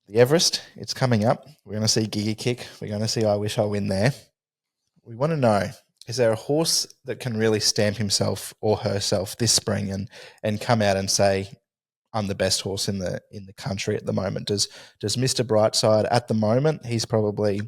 The Everest, it's coming up. We're going to see Gigakick. We're going to see I Wish I Win there. We want to know, is there a horse that can really stamp himself or herself this spring and come out and say, I'm the best horse in the country at the moment? Does Mr. Brightside at the moment, he's probably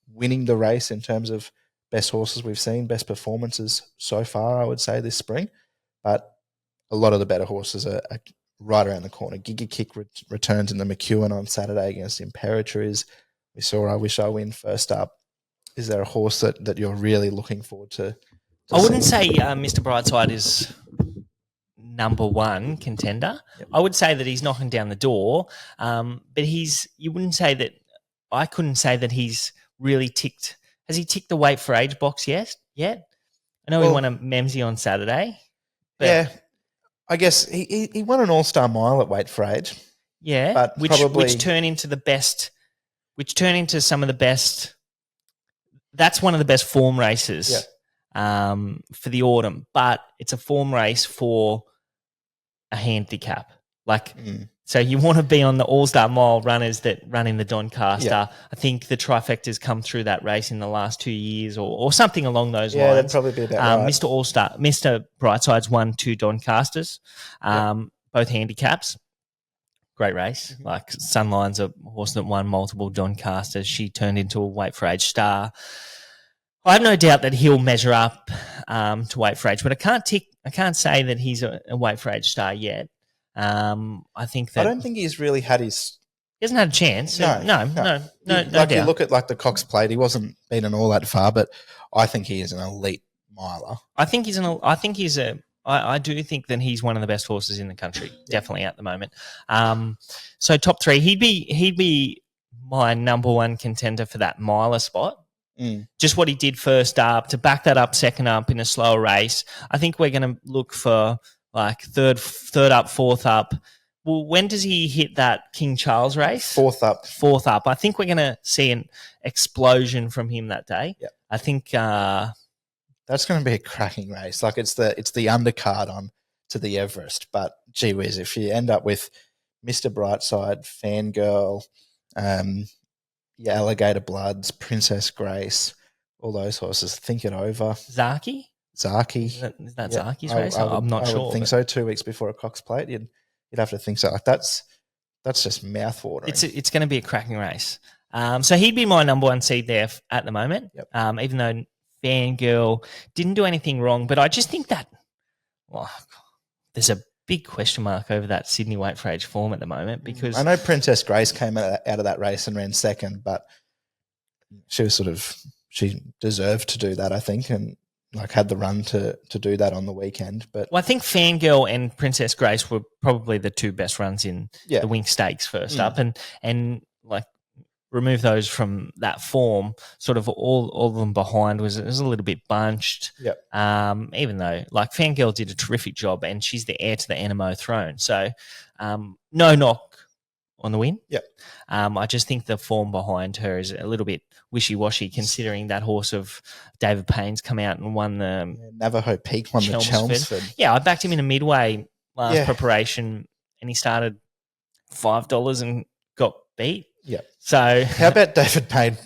winning the race in terms of best horses we've seen, best performances so far, I would say, this spring. But a lot of the better horses are right around the corner. Gigakick returns in the McEwen on Saturday against Imperatriz. We saw I Wish I Win first up. Is there a horse that you're really looking forward to I wouldn't say Mr. Brightside is number one contender. Yep. I would say that he's knocking down the door, but you wouldn't say that. I couldn't say that he's really ticked. Has he ticked the weight for age box yet? I know he won a Memsey on Saturday. But yeah, I guess he won an All-Star Mile at weight for age. Yeah, but which turn into the best. Which turn into some of the best. That's one of the best form races for the autumn, but it's a form race for a handicap. So you want to be on the All-Star Mile runners that run in the Doncaster. Yeah. I think the trifecta's come through that race in the last 2 years or something along those lines. Yeah, that'd probably be about right. Mr. Brightside's won 2 Doncasters, both handicaps. Great race. Mm-hmm. Like Sunline's a horse that won multiple Doncasters. She turned into a weight for age star. I have no doubt that he'll measure up to weight for age, but I can't say that he's a weight for age star yet. I think that I don't think he's really had his. He hasn't had a chance. No doubt. You look at like the Cox Plate, he wasn't beaten all that far, but I think he is an elite miler. I do think that he's one of the best horses in the country, definitely at the moment. So top 3, he'd be my number one contender for that miler spot. Just what he did first up, to back that up second up in a slower race. I think we're going to look for like third up, fourth up. Well, when does he hit that King Charles race? Fourth up. I think we're going to see an explosion from him that day. Yep. I think that's going to be a cracking race. Like it's the undercard on to the Everest. But gee whiz, if you end up with Mr. Brightside, Fangirl, Alligator Bloods, Princess Grace, all those horses, think it over. Zaki? Is that Zaki's race? I'm not sure. I would think so. 2 weeks before a Cox Plate, you'd have to think so. Like that's just mouthwatering. It's going to be a cracking race. So he'd be my number one seed there at the moment. Yep. Even though Fangirl didn't do anything wrong, but I just think that there's a big question mark over that Sydney weight for age form at the moment, because I know Princess Grace came out of that race and ran second, but she deserved to do that, I think, and had the run to do that on the weekend. But I think Fangirl and Princess Grace were probably the 2 best runs in the Wink Stakes first up, and remove those from that form, sort of all of them behind was a little bit bunched. Yep. Even though Fangirl did a terrific job and she's the heir to the NMO throne. So no knock on the win. Yep. I just think the form behind her is a little bit wishy-washy, considering that horse of David Payne's come out and won the Navajo Peak, won the Chelmsford. Yeah, I backed him in a midway last preparation and he started $5 and got beat. Yeah. So how about David Payne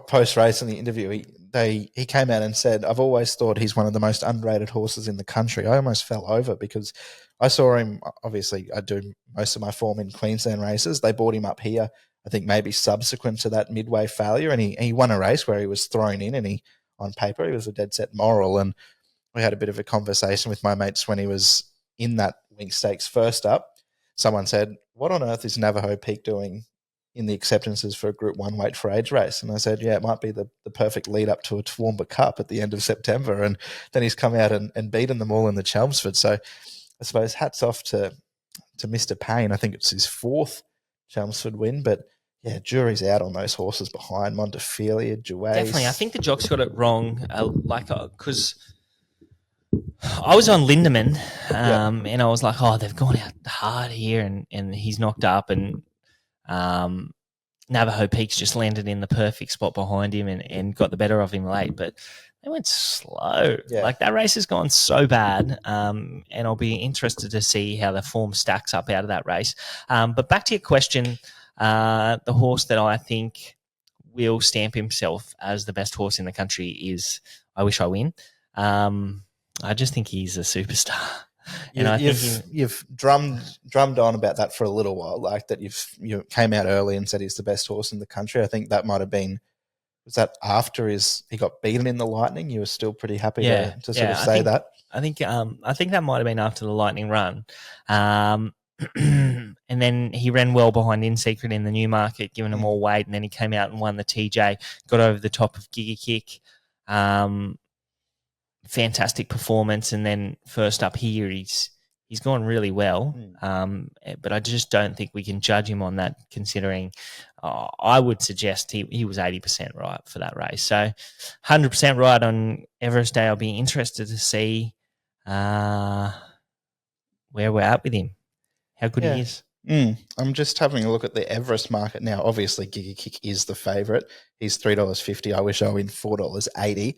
post-race in the interview? He came out and said, I've always thought he's one of the most underrated horses in the country. I almost fell over because I saw him, obviously I do most of my form in Queensland races. They brought him up here, I think maybe subsequent to that midway failure, and he won a race where he was thrown in and on paper he was a dead set moral. And we had a bit of a conversation with my mates when he was in that Wink Stakes first up. Someone said, what on earth is Navajo Peak doing in the acceptances for a Group 1 weight for age race? And I said, it might be the perfect lead up to a Toowoomba Cup at the end of September. And then he's come out and beaten them all in the Chelmsford. So I suppose hats off to Mr. Payne. I think it's his 4th Chelmsford win, but jury's out on those horses behind Montefilia, Duais. Definitely. I think the jocks got it wrong, because I was on Lindemann and I was like, they've gone out hard here and he's knocked up, and Navajo Peaks just landed in the perfect spot behind him and got the better of him late, but they went slow. Yeah. That race has gone so bad, and I'll be interested to see how the form stacks up out of that race. But back to your question, The horse that I think will stamp himself as the best horse in the country is I Wish I Win. I just think he's a superstar. And You've drummed on about that for a little while, like that you came out early and said he's the best horse in the country. I think that might have been, was that after he got beaten in the Lightning? You were still pretty happy to sort of say that. I think that might have been after the Lightning run, and then he ran well behind In Secret in the Newmarket, giving him more weight, and then he came out and won the TJ, got over the top of Gigakick. Fantastic performance, and then first up here he's gone really well, but I just don't think we can judge him on that, considering I would suggest he was 80% right for that race. So 100% right on Everest Day. I'll be interested to see where we're at with him, how good he is. I'm just having a look at the Everest market now. Obviously, Gigakick is the favourite. He's $3.50. I Wish I Win $4.80.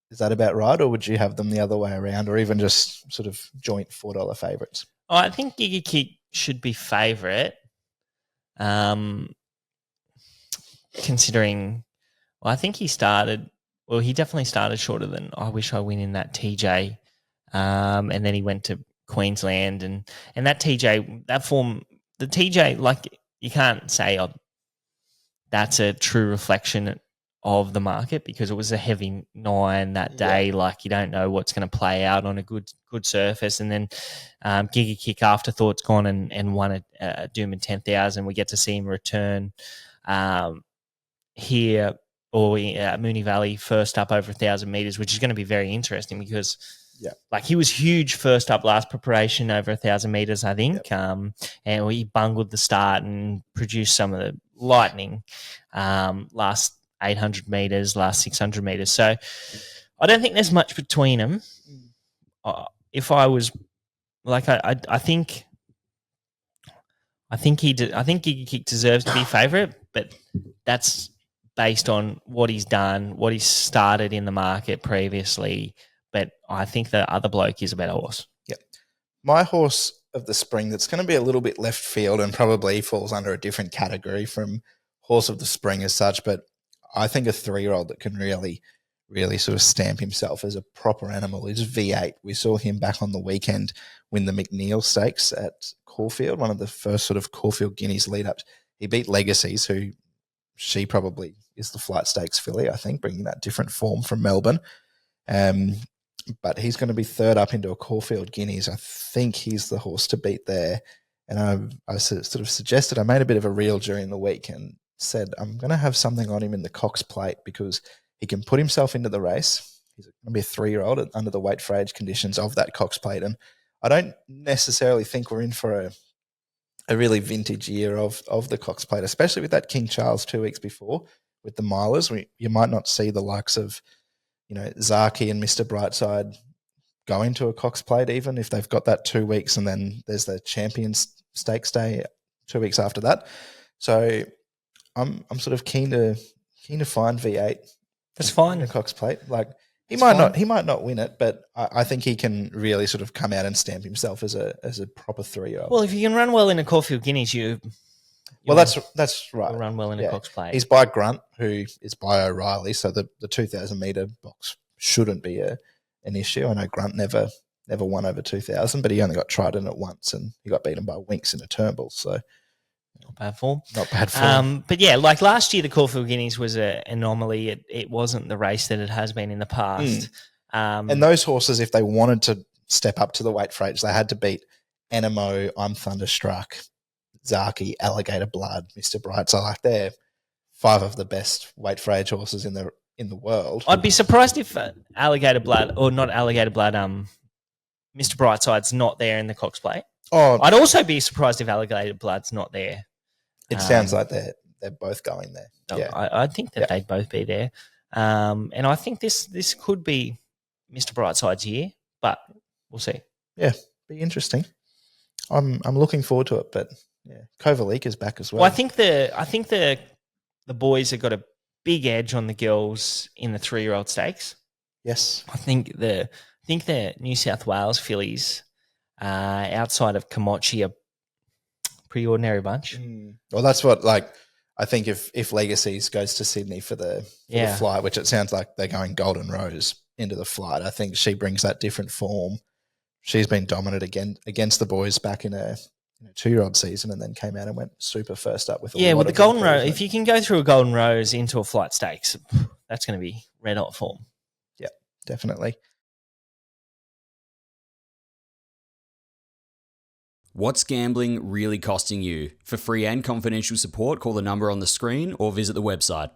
Is that about right, or would you have them the other way around, or even just sort of joint $4 favourites? Oh, I think Gigakick should be favourite, considering. Well, I think he definitely started shorter than I Wish I Win in that TJ, and then he went to Queensland, and that TJ, that form, the TJ, like you can't say that's a true reflection of the market, because it was a heavy 9 that day. Like, you don't know what's going to play out on a good surface. And then Gigakick Afterthought's gone and won a Doom 10,000. We get to see him return here or at Moonee Valley first up over 1,000 metres, which is going to be very interesting because like he was huge first up last preparation over 1,000 metres, I think. And he bungled the start and produced some of the lightning last 800 metres, last 600 metres. So I don't think there's much between them. If I was like, I think Gigakick deserves to be favourite, but that's based on what he's done, what he's started in the market previously. But I think the other bloke is a better horse. Yep. My horse of the spring that's going to be a little bit left field and probably falls under a different category from horse of the spring as such, but I think a 3-year-old that can really, really sort of stamp himself as a proper animal is V8. We saw him back on the weekend win the McNeil Stakes at Caulfield, one of the first sort of Caulfield Guineas lead-ups. He beat Legacies, who she probably is the Flight Stakes filly, I think, bringing that different form from Melbourne. But he's going to be third up into a Caulfield Guineas. I think he's the horse to beat there. And I sort of suggested, I made a bit of a reel during the week and said, I'm going to have something on him in the Cox Plate because he can put himself into the race. He's going to be a 3-year-old under the weight for age conditions of that Cox Plate. And I don't necessarily think we're in for a really vintage year of the Cox Plate, especially with that King Charles 2 weeks before with the milers. You might not see the likes of, Zaki and Mr. Brightside going to a Cox Plate, even if they've got that 2 weeks, and then there's the Champions Stakes Day 2 weeks after that. So I'm sort of keen to find V8. That's fine. In a Cox Plate, like he might not win it, but I think he can really sort of come out and stamp himself as a proper 3-year-old. Well, if you can run well in a Caulfield Guineas, that's right. Run well in a Cox Plate. He's by Grunt, who is by O'Reilly, so the 2,000 metre box shouldn't be an issue. I know Grunt never won over 2,000, but he only got tried in it once, and he got beaten by Winks in a Turnbull. So not bad form. Not bad form. But yeah, like last year, the Caulfield Guineas was an anomaly. It wasn't the race that it has been in the past. And those horses, if they wanted to step up to the weight for age, they had to beat Enemo, I'm Thunderstruck, Zaki, Alligator Blood, Mr. Bright. So like they're 5 of the best weight for age horses in the world. I'd be surprised if Alligator Blood, or not Alligator Blood, Mr. Brightside's not there in the Cox Plate. Oh, I'd also be surprised if Alligator Blood's not there. It sounds like they're both going there. Yeah, I think that they'd both be there. And I think this could be Mr. Brightside's year, but we'll see. Yeah, be interesting. I'm looking forward to it, but yeah, Kovalik is back as well. Well, I think the boys have got a big edge on the girls in the 3-year-old stakes. Yes, I think the New South Wales fillies outside of Komochi are pretty ordinary bunch. Well, that's what I think if Legacies goes to Sydney for the flight, which it sounds like they're going Golden Rose into the flight, I think she brings that different form. She's been dominant against the boys back in a 2-year-old season, and then came out and went super first up with a lot with the of Golden Rose. improvement. If you can go through a Golden Rose into a flight stakes, that's going to be red hot form. Yeah, definitely. What's gambling really costing you? For free and confidential support, call the number on the screen or visit the website.